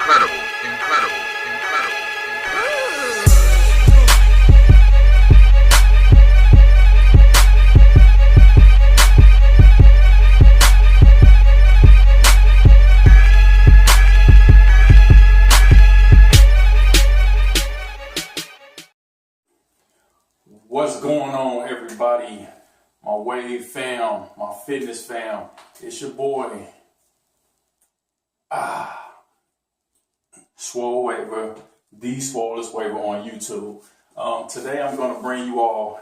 incredible, incredible, incredible. What's going on, everybody? My wave fam, my fitness fam. It's your boy, Swole Waver, the Swollest Waver on YouTube. Today I'm going to bring you all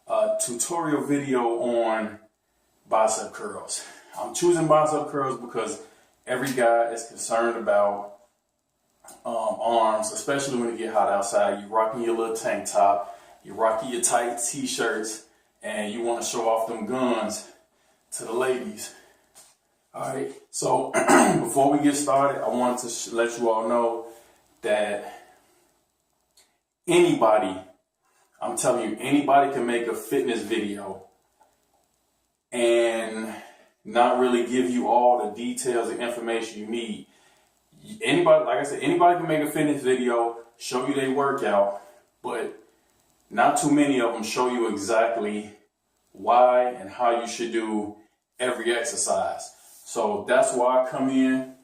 a tutorial video on bicep curls. I'm choosing bicep curls because every guy is concerned about arms, especially when it get hot outside. You're rocking your little tank top, you're rocking your tight t-shirts, and you want to show off them guns to the ladies. Alright, so before we get started, I wanted to let you all know that anybody, I'm telling you, anybody can make a fitness video and not really give you all the details and information you need. Anybody, like I said, anybody can make a fitness video, show you their workout, but not too many of them show you exactly why and how you should do every exercise. So that's why I come in.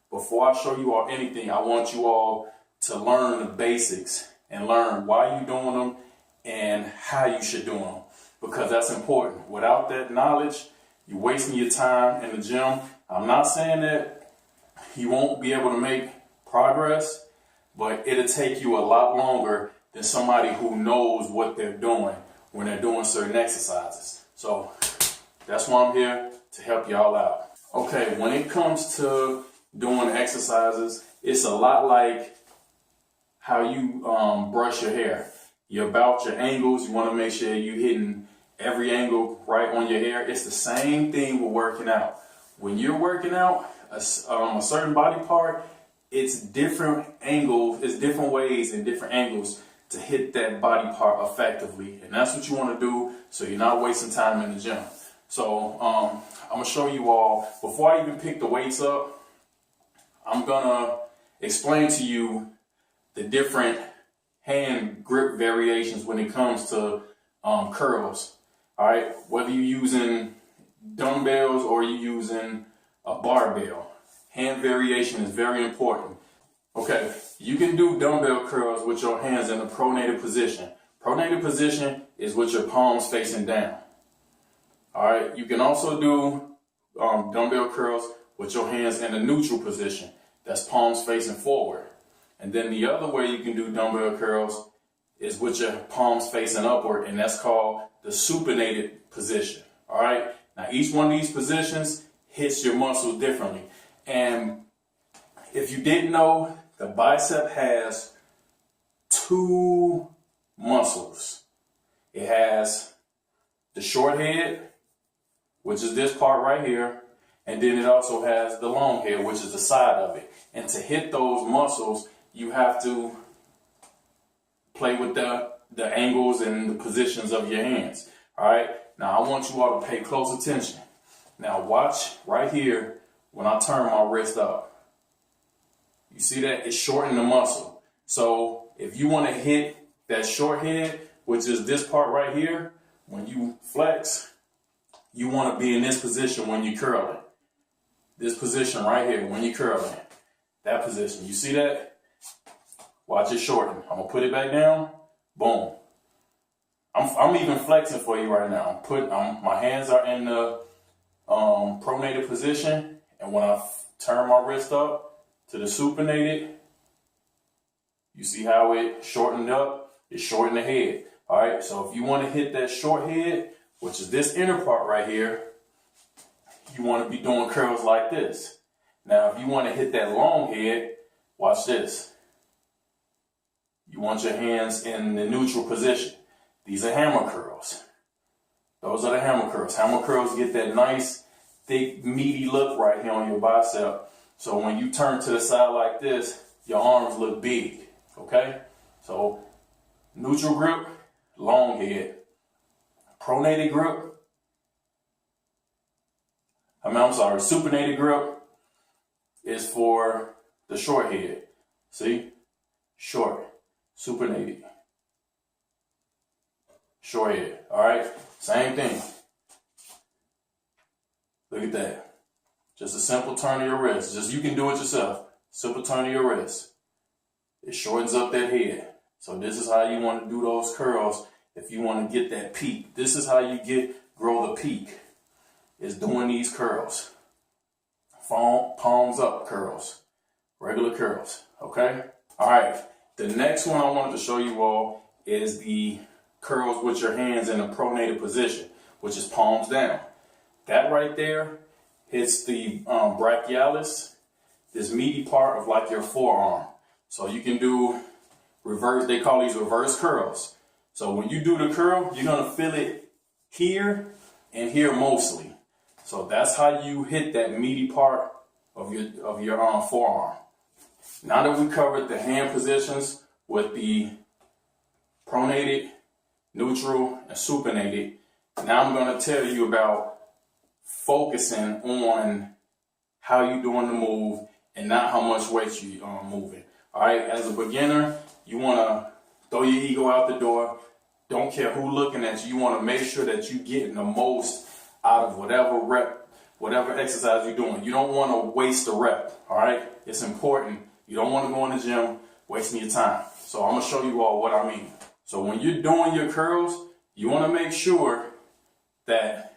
Before I show you all anything, I want you all to learn the basics and learn why you're doing them and how you should do them, because that's important. Without that knowledge, you're wasting your time in the gym. I'm not saying that you won't be able to make progress, but it'll take you a lot longer than somebody who knows what they're doing when they're doing certain exercises. So that's why I'm here, to help y'all out. Okay, when it comes to doing exercises, it's a lot like how you brush your hair. You're about your angles. You want to make sure you're hitting every angle right on your hair. It's the same thing with working out. When you're working out a certain body part, it's different angles, it's different ways and different angles to hit that body part effectively. And that's what you want to do, so you're not wasting time in the gym. So I'm going to show you all, before I even pick the weights up, I'm going to explain to you the different hand grip variations when it comes to curls. All right, whether you're using dumbbells or you're using a barbell, hand variation is very important. Okay, you can do dumbbell curls with your hands in the pronated position. Pronated position is with your palms facing down. All right, you can also do dumbbell curls with your hands in the neutral position. That's palms facing forward. And then the other way you can do dumbbell curls is with your palms facing upward, and that's called the supinated position. All right, now each one of these positions hits your muscles differently. And if you didn't know, the bicep has two muscles. It has the short head, which is this part right here, and then it also has the long head, which is the side of it. And to hit those muscles, you have to play with the angles and the positions of your hands. All right, now I want you all to pay close attention. Now watch right here when I turn my wrist up. You see that? It's shortening the muscle. So if you want to hit that short head, which is this part right here, when you flex, you want to be in this position when you curl it. This position right here when you curl it. That position. You see that? Watch it shorten. I'm going to put it back down. Boom. I'm even flexing for you right now. My hands are in the pronated position, and when I turn my wrist up to the supinated, you see how it shortened up? It shortened the head. All right, so if you want to hit that short head, which is this inner part right here, you want to be doing curls like this. Now, if you want to hit that long head, watch this. You want your hands in the neutral position. These are hammer curls. Those are the hammer curls. Hammer curls get that nice, thick, meaty look right here on your bicep. So when you turn to the side like this, your arms look big, okay? So neutral grip, long head. Pronated grip, supinated grip is for the short head. See? Short, supinated. Short head. All right? Same thing. Look at that. Just a simple turn of your wrist. Just you can do it yourself. Simple turn of your wrist. It shortens up that head. So this is how you want to do those curls if you want to get that peak. This is how you grow the peak, is doing these curls. Palms up curls. Regular curls. Okay? All right. The next one I wanted to show you all is the curls with your hands in a pronated position, which is palms down. That right there hits the brachialis, this meaty part of like your forearm. So you can do reverse, they call these reverse curls. So when you do the curl, you're gonna feel it here and here mostly. So that's how you hit that meaty part of your forearm. Now that we covered the hand positions with the pronated, neutral, and supinated, now I'm gonna tell you about focusing on how you're doing the move and not how much weight you're moving. All right, as a beginner, you want to throw your ego out the door. Don't care who's looking at you. You want to make sure that you're getting the most out of whatever rep, whatever exercise you're doing. You don't want to waste a rep, all right? It's important. You don't want to go in the gym wasting your time. So I'm going to show you all what I mean. So when you're doing your curls, you want to make sure that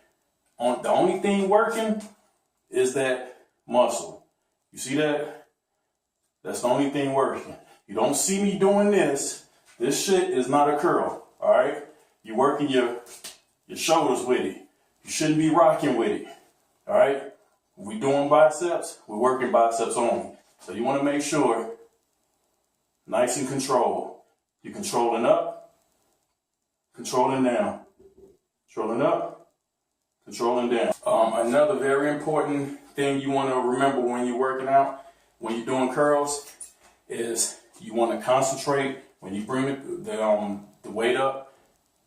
the only thing working is that muscle. You see that? That's the only thing working. You don't see me doing this. This shit is not a curl, all right? You're working your shoulders with it. You shouldn't be rocking with it, all right? If we're doing biceps, we're working biceps only. So you want to make sure, nice and controlled. You're controlling up, controlling down, controlling up, controlling down. Another very important thing you want to remember when you're working out, when you're doing curls, is you want to concentrate, when you bring the weight up,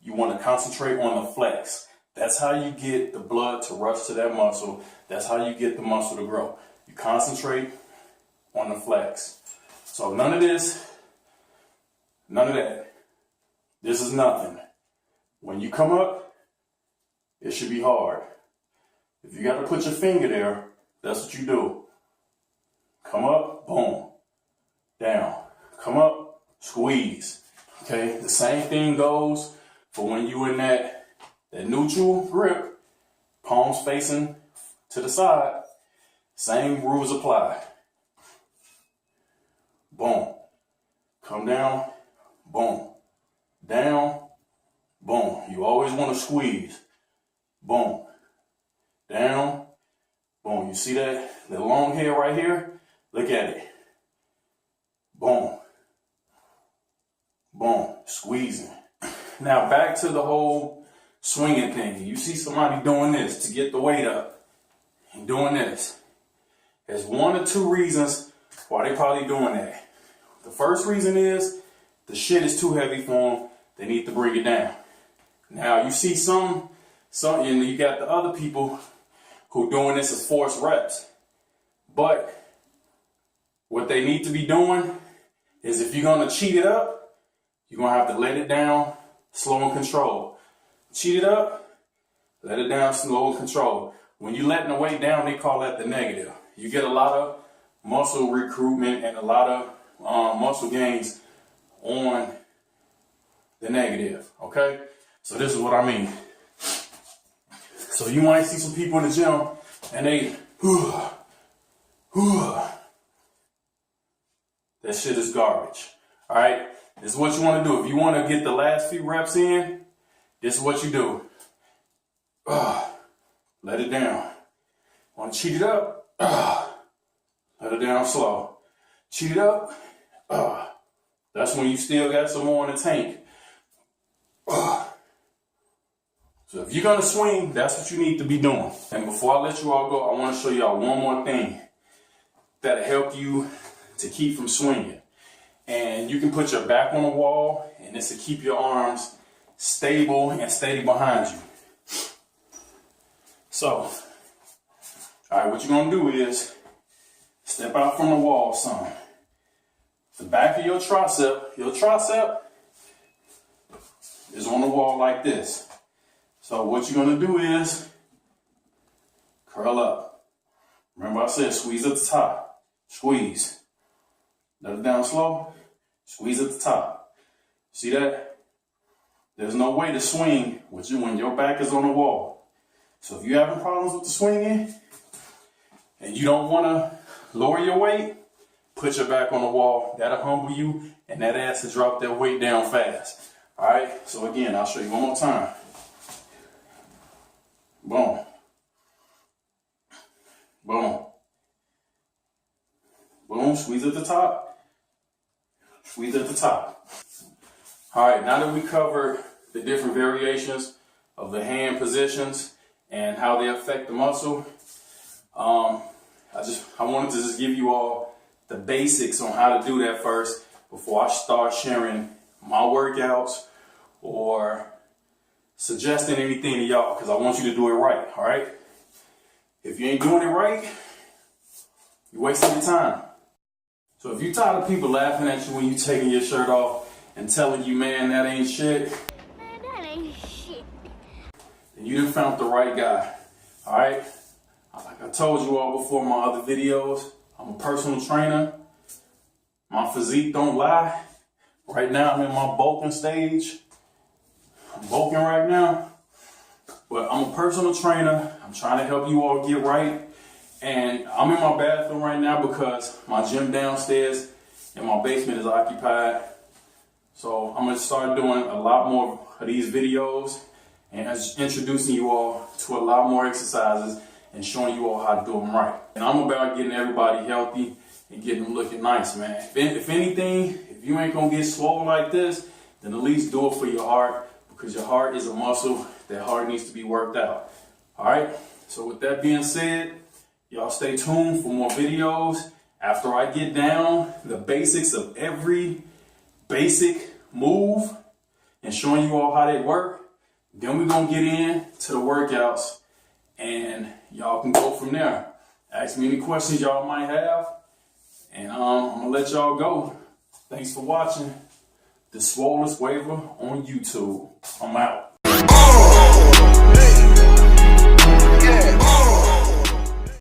you want to concentrate on the flex. That's how you get the blood to rush to that muscle. That's how you get the muscle to grow. You concentrate on the flex. So none of this, none of that. This is nothing. When you come up, it should be hard. If you got to put your finger there, that's what you do. Come up, boom. Down. Come up, squeeze. Okay, the same thing goes for when you in that neutral grip, palms facing to the side. Same rules apply. Boom. Come down, boom. Down, boom. You always want to squeeze. Boom. Down, boom. You see that? The long hair right here? Look at it. Boom. Boom. Squeezing. Now back to the whole swinging thing. You see somebody doing this to get the weight up and doing this. There's one or two reasons why they probably doing that. The first reason is the shit is too heavy for them. They need to bring it down. Now you see some, and you got the other people who doing this as forced reps. But what they need to be doing is, if you're going to cheat it up, you're going to have to let it down, slow and control. Cheat it up, let it down, slow and control. When you're letting the weight down, they call that the negative. You get a lot of muscle recruitment and a lot of muscle gains on the negative, okay? So this is what I mean. So you might see some people in the gym and they, that shit is garbage. All right, this is what you want to do. If you want to get the last few reps in, this is what you do. Let it down. Want to cheat it up? Let it down slow. Cheat it up. That's when you still got some more in the tank. So if you're going to swing, that's what you need to be doing. And before I let you all go, I want to show y'all one more thing that'll help you to keep from swinging. And you can put your back on the wall, and this will keep your arms stable and steady behind you. So, all right, what you're going to do is Step out from the wall some. The back of your tricep is on the wall like this. So what you're gonna do is curl up. Remember I said squeeze at the top. Squeeze. Let it down slow. Squeeze at the top. See that? There's no way to swing with you when your back is on the wall. So if you're having problems with the swinging and you don't want to lower your weight, put your back on the wall. That'll humble you and that ass to drop that weight down fast. All right. So again, I'll show you one more time. Boom. Boom. Boom. Squeeze at the top. Squeeze at the top. All right. Now that we covered the different variations of the hand positions and how they affect the muscle, I wanted to just give you all the basics on how to do that first before I start sharing my workouts or suggesting anything to y'all, because I want you to do it right, all right? If you ain't doing it right, you're wasting your time. So if you're tired of people laughing at you when you're taking your shirt off and telling you, man, that ain't shit, Man, that ain't shit. then you done found the right guy, all right? Like I told you all before in my other videos, I'm a personal trainer. My physique don't lie. Right now I'm in my bulking stage. I'm bulking right now. But I'm a personal trainer. I'm trying to help you all get right. And I'm in my bathroom right now because my gym downstairs in my basement is occupied. So I'm going to start doing a lot more of these videos and introducing you all to a lot more exercises and showing you all how to do them right. And I'm about getting everybody healthy and getting them looking nice, man. If anything, if you ain't gonna get swole like this, then at least do it for your heart, because your heart is a muscle. That heart needs to be worked out. All right. So with that being said, y'all stay tuned for more videos. After I get down the basics of every basic move and showing you all how they work, then we're gonna get into the workouts and y'all can go from there. Ask me any questions y'all might have, and I'm gonna let y'all go. Thanks for watching the Swollest Waver on YouTube. I'm out.